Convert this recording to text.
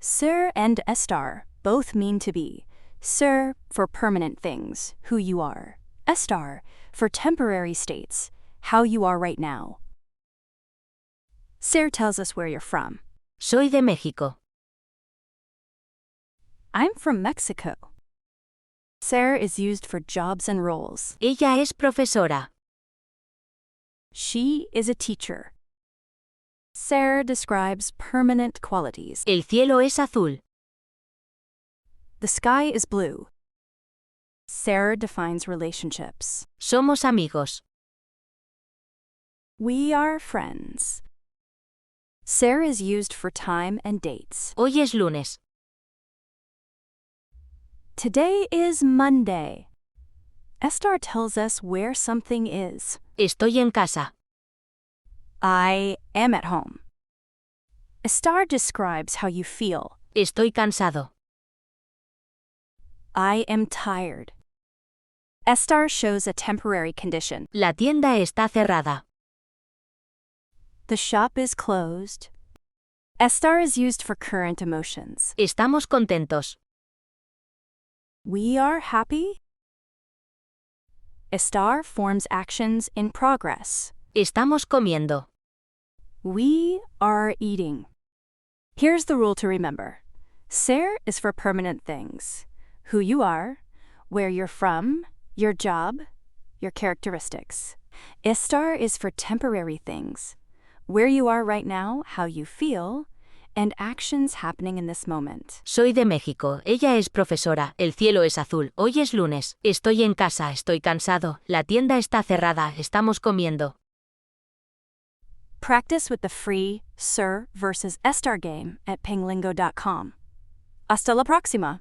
Ser and estar both mean to be. Ser for permanent things, who you are. Estar for temporary states, how you are right now. Ser tells us where you're from. Soy de México. I'm from Mexico. Ser is used for jobs and roles. Ella es profesora. She is a teacher. Ser describes permanent qualities. El cielo es azul. The sky is blue. Ser defines relationships. Somos amigos. We are friends. Ser is used for time and dates. Hoy es lunes. Today is Monday. Estar tells us where something is. Estoy en casa. I am at home. Estar describes how you feel. Estoy cansado. I am tired. Estar shows a temporary condition. La tienda está cerrada. The shop is closed. Estar is used for current emotions. Estamos contentos. We are happy. Estar forms actions in progress. Estamos comiendo. We are eating. Here's the rule to remember. Ser is for permanent things. Who you are, where you're from, your job, your characteristics. Estar is for temporary things. Where you are right now, how you feel, and actions happening in this moment. Soy de México. Ella es profesora. El cielo es azul. Hoy es lunes. Estoy en casa. Estoy cansado. La tienda está cerrada. Estamos comiendo. Practice with the free Ser versus Estar game at pinglingo.com. Hasta la próxima!